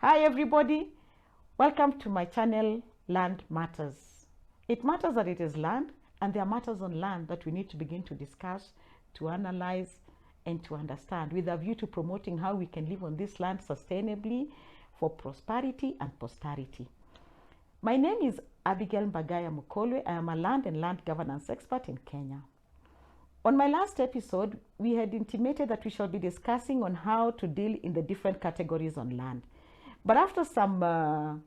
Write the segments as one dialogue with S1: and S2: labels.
S1: Hi everybody, welcome to my channel Land Matters. It matters that it is land, and there are matters on land that we need to begin to discuss, to analyze and to understand with a view to promoting how we can live on this land sustainably for prosperity and posterity. My name is Abigail Mbagaya Mukolwe. I am a land and land governance expert in Kenya. On my last episode, we had intimated that we shall be discussing on how to deal in the different categories on land. But after some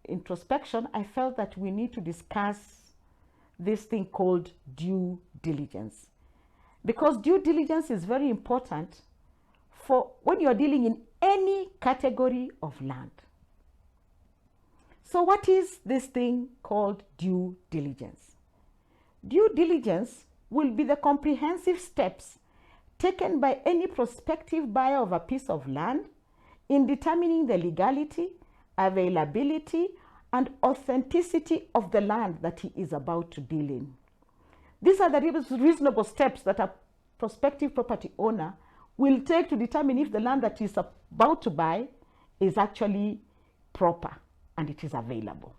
S1: introspection, I felt that we need to discuss this thing called due diligence. Because due diligence is very important for when you're dealing in any category of land. So what is this thing called due diligence? Due diligence will be the comprehensive steps taken by any prospective buyer of a piece of land in determining the legality, availability, and authenticity of the land that he is about to deal in. These are the reasonable steps that a prospective property owner will take to determine if the land that he is about to buy is actually proper and it is available.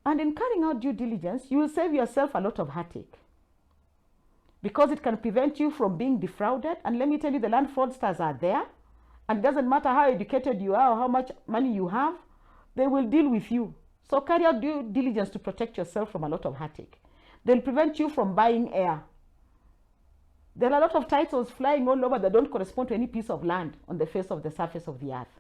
S1: And in carrying out due diligence, you will save yourself a lot of heartache, because it can prevent you from being defrauded. And let me tell you, the land fraudsters are there, and it doesn't matter how educated you are or how much money you have, they will deal with you. So carry out due diligence to protect yourself from a lot of heartache. They'll prevent you from buying air. There are a lot of titles flying all over that don't correspond to any piece of land on the face of the surface of the earth.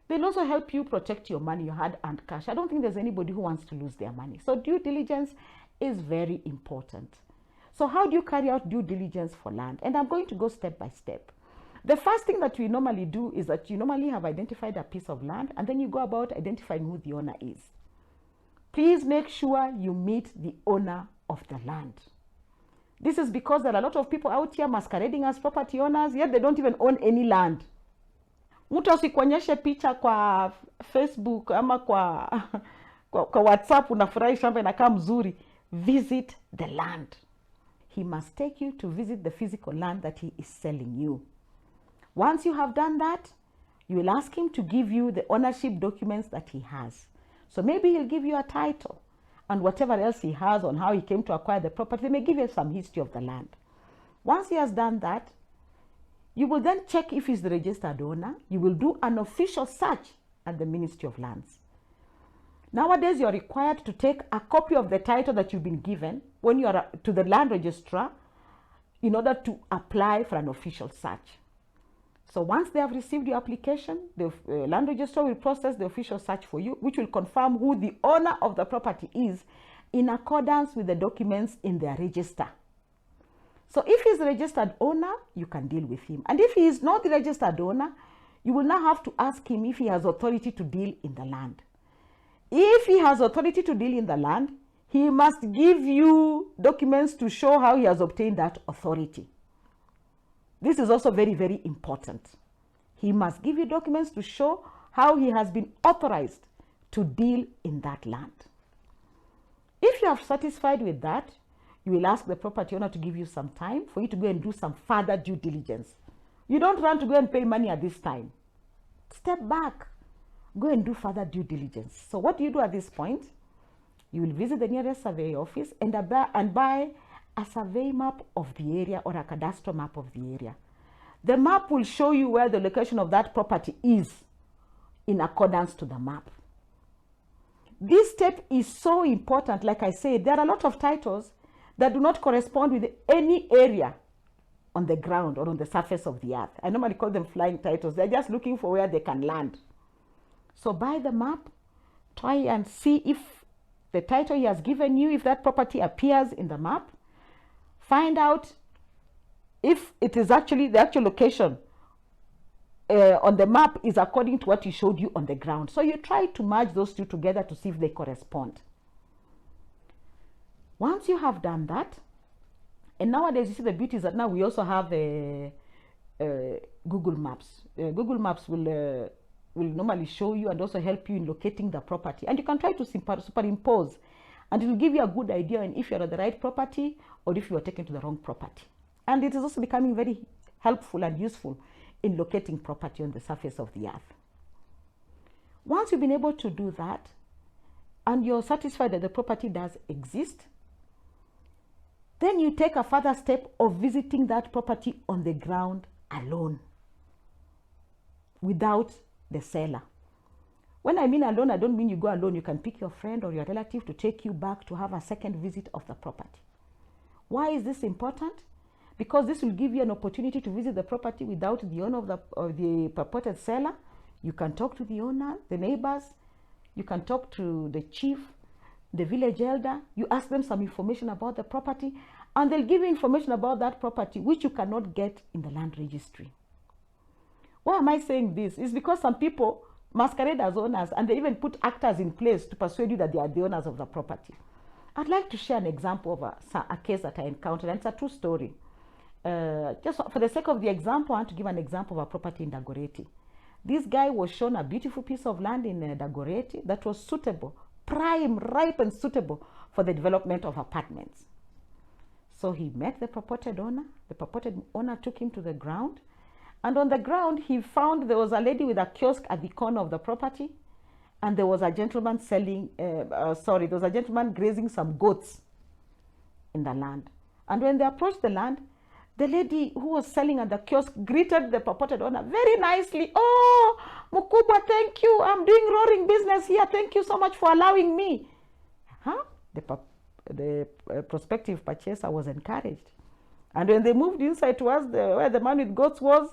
S1: They'll also help you protect your money, your hard-earned cash. I don't think there's anybody who wants to lose their money. So due diligence is very important. So how do you carry out due diligence for land? And I'm going to go step by step. The first thing that we normally do is that you normally have identified a piece of land, and then you go about identifying who the owner is. Please make sure you meet the owner of the land. This is because there are a lot of people out here masquerading as property owners, yet they don't even own any land. Mtu asikuonyeshe picha kwa Facebook ama kwa WhatsApp unafurahi shamba inakaa mzuri. Visit the land. He must take you to visit the physical land that he is selling you. Once you have done that, you will ask him to give you the ownership documents that he has. So maybe he'll give you a title and whatever else he has on how he came to acquire the property. They may give you some history of the land. Once he has done that, you will then check if he's the registered owner. You will do an official search at the Ministry of Lands. Nowadays, you're required to take a copy of the title that you've been given when you are to the land registrar in order to apply for an official search. So once they have received your application, the land registrar will process the official search for you, which will confirm who the owner of the property is in accordance with the documents in their register. So if he's the registered owner, you can deal with him. And if he is not the registered owner, you will now have to ask him if he has authority to deal in the land. If he has authority to deal in the land, he must give you documents to show how he has obtained that authority. This is also very, very important. He must give you documents to show how he has been authorized to deal in that land. If you are satisfied with that, you will ask the property owner to give you some time for you to go and do some further due diligence. You don't run to go and pay money at this time. Step back. Go and do further due diligence. So what do you do at this point? You will visit the nearest survey office and buy a survey map of the area or a cadastral map of the area. The map will show you where the location of that property is in accordance to the map. This step is so important. Like I said, there are a lot of titles that do not correspond with any area on the ground or on the surface of the earth. I normally call them flying titles. They're just looking for where they can land. So buy the map, try and see if the title he has given you, if that property appears in the map. Find out if it is actually the actual location on the map is according to what he showed you on the ground. So you try to merge those two together to see if they correspond. Once you have done that, and nowadays you see the beauty is that now we also have Google Maps. Google Maps will normally show you and also help you in locating the property. And you can try to superimpose, and it will give you a good idea on if you're on the right property or if you are taken to the wrong property. And it is also becoming very helpful and useful in locating property on the surface of the earth. Once you've been able to do that, and you're satisfied that the property does exist, then you take a further step of visiting that property on the ground alone, without the seller. When I mean alone, I don't mean you go alone. You can pick your friend or your relative to take you back to have a second visit of the property. Why is this important? Because this will give you an opportunity to visit the property without the owner of the purported seller. You can talk to the owner, the neighbors. You can talk to the chief, the village elder. You ask them some information about the property, and they'll give you information about that property which you cannot get in the land registry. Why am I saying this? It's because some people masquerade as owners, and they even put actors in place to persuade you that they are the owners of the property. I'd like to share an example of a case that I encountered, and it's a true story. Just for the sake of the example, I want to give an example of a property in Dagoretti. This guy was shown a beautiful piece of land in Dagoretti that was suitable, prime, ripe and suitable for the development of apartments. So he met the purported owner. The purported owner took him to the ground. And on the ground, he found there was a lady with a kiosk at the corner of the property. And there was a gentleman there was a gentleman grazing some goats in the land. And when they approached the land, the lady who was selling at the kiosk greeted the purported owner very nicely. "Oh, Mukubwa, thank you. I'm doing roaring business here. Thank you so much for allowing me." The prospective purchaser was encouraged. And when they moved inside towards where the man with goats was,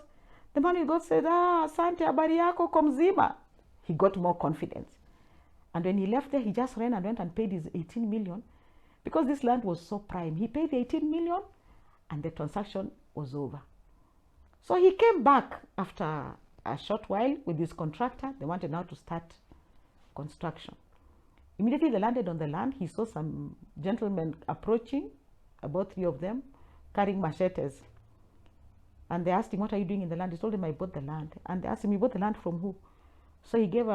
S1: the man with goats said, "Asante, habari yako, uko mzima?" He got more confidence. And when he left there, he just ran and went and paid his 18 million because this land was so prime. He paid the 18 million and the transaction was over. So he came back after a short while with his contractor. They wanted now to start construction. Immediately they landed on the land. He saw some gentlemen approaching, about 3 of them, carrying machetes. And they asked him, "What are you doing in the land?" He told them, "I bought the land." And they asked him, "You bought the land from who?" So he gave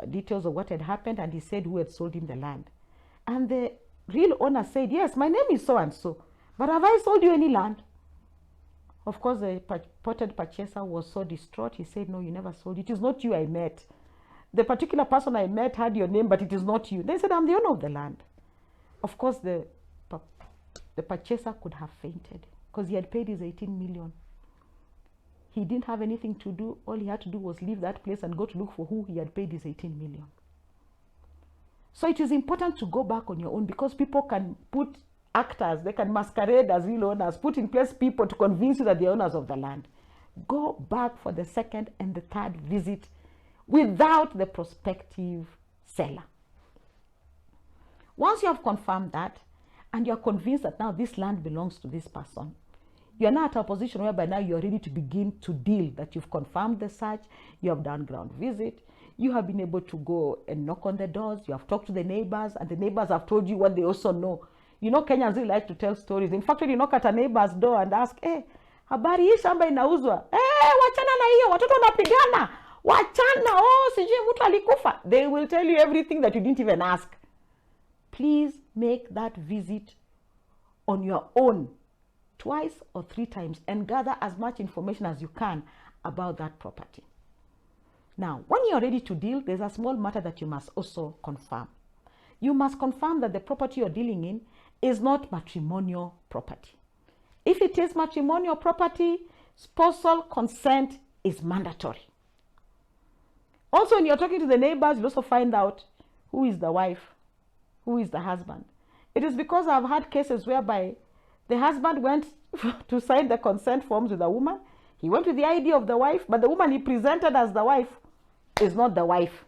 S1: details of what had happened, and he said who had sold him the land. And the real owner said, "Yes, my name is so-and-so, but have I sold you any land?" Of course, the purported purchaser was so distraught. He said, "No, you never sold. It is not you I met. The particular person I met had your name, but it is not you." They said, "I'm the owner of the land." Of course, the purchaser could have fainted because he had paid his 18 million. He didn't have anything to do. All he had to do was leave that place and go to look for who he had paid his 18 million. So it is important to go back on your own, because people can put actors, they can masquerade as real owners, put in place people to convince you that they're owners of the land. Go back for the second and the third visit without the prospective seller. Once you have confirmed that, and you're convinced that now this land belongs to this person, you're now at a position whereby now you're ready to begin to deal, that you've confirmed the search, you have done ground visit, you have been able to go and knock on the doors, you have talked to the neighbors, and the neighbors have told you what they also know. You know, Kenyans really like to tell stories. In fact, when you knock at a neighbor's door and ask, "Hey, habari hii shamba inauzwa?" Wachana na hiyo, watoto wanapigana. Wachana, sijui mtu alikufa. They will tell you everything that you didn't even ask. Please make that visit on your own, twice or 3 times, and gather as much information as you can about that property. Now, when you're ready to deal, there's a small matter that you must also confirm. You must confirm that the property you're dealing in is not matrimonial property. If it is matrimonial property, spousal consent is mandatory. Also, when you're talking to the neighbors, you'll also find out who is the wife, who is the husband. It is because I've had cases whereby the husband went to sign the consent forms with a woman. He went with the ID of the wife, but the woman he presented as the wife is not the wife.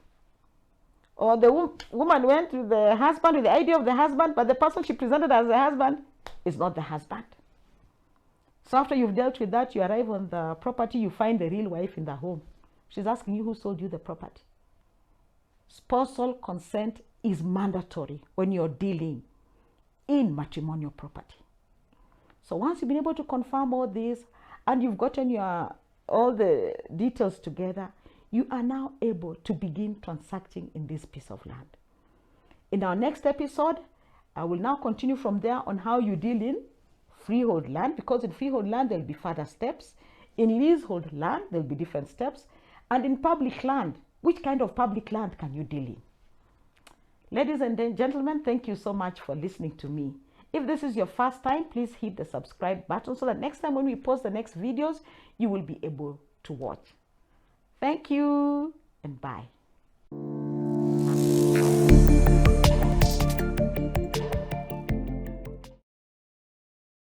S1: Or the woman went to the husband with the ID of the husband, but the person she presented as the husband is not the husband. So after you've dealt with that, you arrive on the property, you find the real wife in the home. She's asking you who sold you the property. Spousal consent is mandatory when you're dealing in matrimonial property. So once you've been able to confirm all this and you've gotten all the details together, you are now able to begin transacting in this piece of land. In our next episode, I will now continue from there on how you deal in freehold land, because in freehold land, there'll be further steps. In leasehold land, there'll be different steps. And in public land, which kind of public land can you deal in? Ladies and gentlemen, thank you so much for listening to me. If this is your first time, please hit the subscribe button so that next time when we post the next videos, you will be able to watch. Thank you and bye.